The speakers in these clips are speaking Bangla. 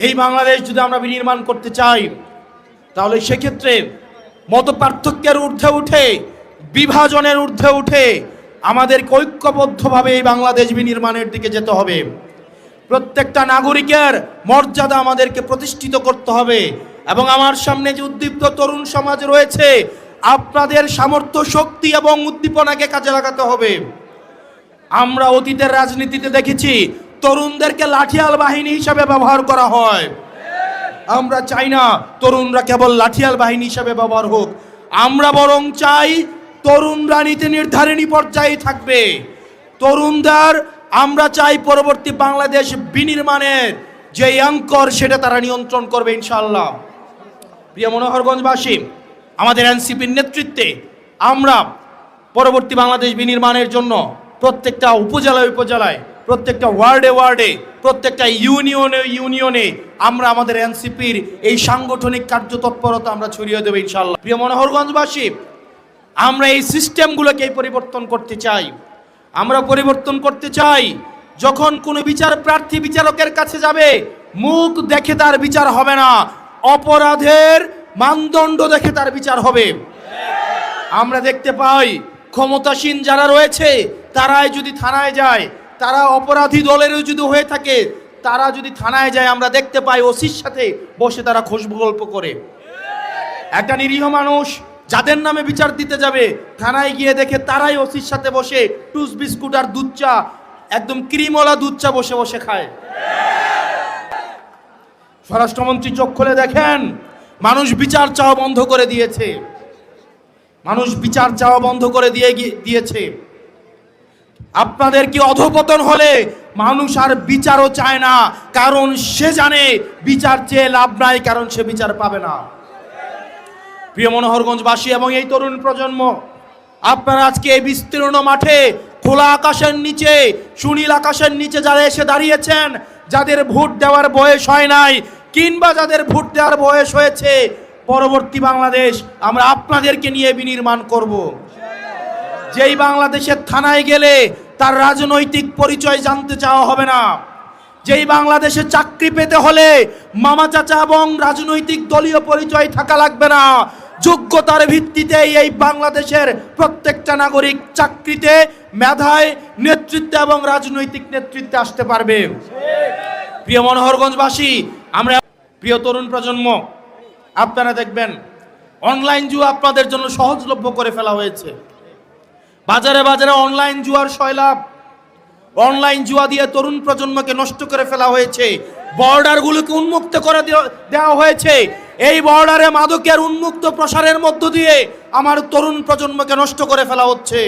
এই বাংলাদেশ যদি আমরা বিনির্মাণ করতে চাই তাহলে সেক্ষেত্রে মতপার্থক্যের ঊর্ধ্বে উঠে বিভাজনের ঊর্ধ্বে উঠে আমাদেরকে ঐক্যবদ্ধভাবে এই বাংলাদেশ বিনির্মাণের দিকে যেতে হবে। প্রত্যেকটা নাগরিকের মর্যাদা আমাদেরকে প্রতিষ্ঠিত করতে হবে এবং আমার সামনে যে উদ্দীপ্ত তরুণ সমাজ রয়েছে আপনাদের সামর্থ্য শক্তি এবং উদ্দীপনাকে কাজে লাগাতে হবে। আমরা অতীতের রাজনীতিতে দেখেছি তরুণদেরকে লাঠিয়াল বাহিনী হিসাবে ব্যবহার করা হয়। আমরা চাই না তরুণরা কেবল লাঠিয়াল বাহিনী হিসাবে ব্যবহার হোক, আমরা বরং চাই তরুণরা নীতি নির্ধারণী পর্যায়ে থাকবে। তরুণদের আমরা চাই পরবর্তী বাংলাদেশ বিনির্মাণের যে অঙ্কর সেটা তারা নিয়ন্ত্রণ করবে ইনশাআল্লাহ। প্রিয় মনোহরগঞ্জবাসী, আমাদের এনসিপির নেতৃত্বে আমরা পরবর্তী বাংলাদেশ বিনির্মাণের জন্য প্রত্যেকটা উপজেলায় প্রত্যেকটা ওয়ার্ডে প্রত্যেকটা ইউনিয়নে আমরা আমাদের এনসিপির এই সাংগঠনিক কার্যতৎপরতা আমরা ছড়িয়ে দেব ইনশাআল্লাহ। প্রিয় মনোহরগঞ্জবাসী, আমরা এই সিস্টেমগুলোকে পরিবর্তন করতে চাই। আমরা পরিবর্তন করতে চাই যখন কোনো বিচার প্রার্থী বিচারকের কাছে যাবে মুখ দেখে তার বিচার হবে না, অপরাধের মানদণ্ড দেখে তার বিচার হবে। আমরা দেখতে পাই ক্ষমতাসীন যারা রয়েছে তারাই যদি থানায় যায়, তারা অপরাধী দলেরও যদি হয়ে থাকে, তারা যদি থানায় যায় আমরা দেখতে পাই ওসির সাথে বসে তারা খুশবু গল্প করে। একটা নিরীহ মানুষ যাদের নামে বিচার দিতে যাবে থানায় গিয়ে দেখে তারাই ওসির সাথে বসে টুস বিস্কুট আর দুধ চা, একদম ক্রিমওয়ালা দুধ চা বসে বসে খায়। স্বরাষ্ট্রমন্ত্রী চোখ খুলে দেখেন, মানুষ বিচার চাওয়া বন্ধ করে দিয়েছে। মানুষ বিচার চাওয়া বন্ধ করে দিয়েছে। আপনাদের কি অধঃপতন হলে মানুষ আর বিচারও চায় না, কারণ সে জানে বিচার চেয়ে লাভ নাই, কারণ সে বিচার পাবে না। প্রিয় মনোহরগঞ্জবাসী এবং এই তরুণ প্রজন্ম, আপনারা আজকে এই বিস্তীর্ণ মাঠে খোলা আকাশের নিচে সুনীল আকাশের নিচে যারা এসে দাঁড়িয়েছেন, যাদের ভোট দেওয়ার বয়স হয় নাই কিংবা যাদের ভোট দেওয়ার বয়স হয়েছে, পরবর্তী বাংলাদেশ আমরা আপনাদেরকে নিয়ে বিনির্মাণ করব। যেই বাংলাদেশের থানায় গেলে তার রাজনৈতিক পরিচয় জানতে চাওয়া হবে না, যেই বাংলাদেশে চাকরি পেতে হলে মামা চাচা এবং রাজনৈতিক দলীয় পরিচয় থাকা লাগবে না, যোগ্যতার ভিত্তিতে এই বাংলাদেশের প্রত্যেকটা নাগরিক চাকরিতে, মেধায়, নেতৃত্বে এবং রাজনৈতিক নেতৃত্বে আসতে পারবে। প্রিয় মনোহরগঞ্জবাসী, আমরা প্রিয় তরুণ প্রজন্ম, আপনারা দেখবেন অনলাইন জুয়া আপনাদের জন্য সহজলভ্য করে ফেলা হয়েছে। বাজারে অনলাইন জুয়ার সয়লাভ, অনলাইন জুয়া দিয়ে তরুণ প্রজন্মকে নষ্ট করে ফেলা হয়েছে। বর্ডারগুলোকে উন্মুক্ত করে দেওয়া হয়েছে। এই বর্ডারে মাদকের উন্মুক্ত প্রসারের মধ্য দিয়ে আমার তরুণ প্রজন্মকে নষ্ট করে ফেলা হচ্ছে।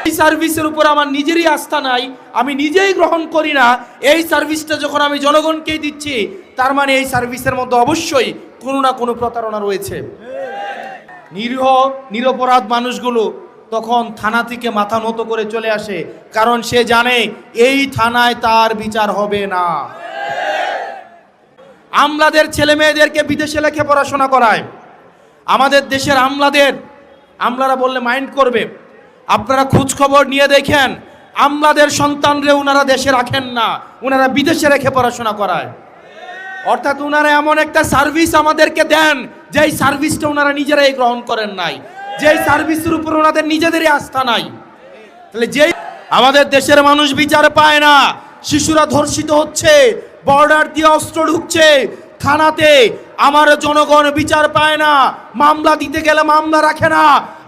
এই সার্ভিসের উপর আমার নিজেরই আস্থা নাই, আমি নিজেই গ্রহণ করি না। এই সার্ভিসটা যখন আমি জনগণকেই দিচ্ছি, তার মানে এই সার্ভিসের মধ্যে অবশ্যই কোনো না কোনো প্রতারণা রয়েছে। নিরপরাধ মানুষগুলো তখন থানা থেকে মাথা নত করে চলে আসে, কারণ সে জানে এই থানায় তার বিচার হবে না। আমলাদের ছেলে মেয়েদেরকে বিদেশে লেখে পড়াশোনা করায়। আমাদের দেশের আমলারা বললে মাইন্ড করবে, আপনারা খোঁজ খবর নিয়ে দেখেন, আমলাদের সন্তানরে উনারা দেশে রাখেন না, উনারা বিদেশে রেখে পড়াশোনা করায়। অর্থাৎ উনারা এমন একটা সার্ভিস আমাদেরকে দেন যেই সার্ভিসটা উনারা নিজেরাই গ্রহণ করেন নাই, যেই সার্ভিসের উপর ওনাদের নিজেদেরই আস্থা নাই। তাহলে যেই আমাদের দেশের মানুষ বিচার পায় না, শিশুরা ধর্ষিত হচ্ছে, বর্ডার দিয়ে অস্ত্র ঢুকছে থানাতে, আমার জনগণ বিচার পায় না, মামলা দিতে গেলে মামলা রাখে না,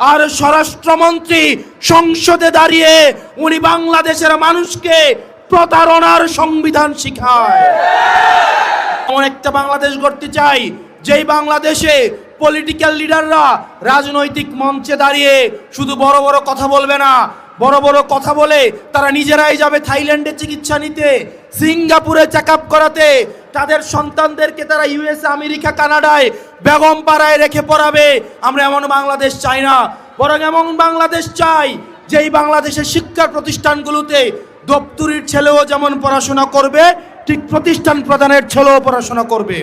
আর স্বরাষ্ট্রমন্ত্রী সংসদে দাঁড়িয়ে উনি বাংলাদেশের মানুষকে প্রতারণার সংবিধান শিখায়। এমন একটা বাংলাদেশ গড়তে চাই যেই বাংলাদেশে পলিটিক্যাল লিডাররা রাজনৈতিক মঞ্চে দাঁড়িয়ে শুধু বড় বড় কথা বলবে না, বড় বড় কথা বলে তারা নিজেরাই যাবে থাইল্যান্ডে চিকিৎসা নিতে, সিঙ্গাপুরে চেক আপ করাতে, তাদের সন্তানদেরকে তারা ইউএসএ, আমেরিকা, কানাডায়, বেগম পাড়ায় রেখে পড়াবে। আমরা এমন বাংলাদেশ চাই না, বরং এমন বাংলাদেশ চাই যেই বাংলাদেশের শিক্ষা প্রতিষ্ঠানগুলোতে দপ্তরির ছেলেও যেমন পড়াশোনা করবে, ঠিক প্রতিষ্ঠান প্রধানের ছেলেও পড়াশোনা করবে।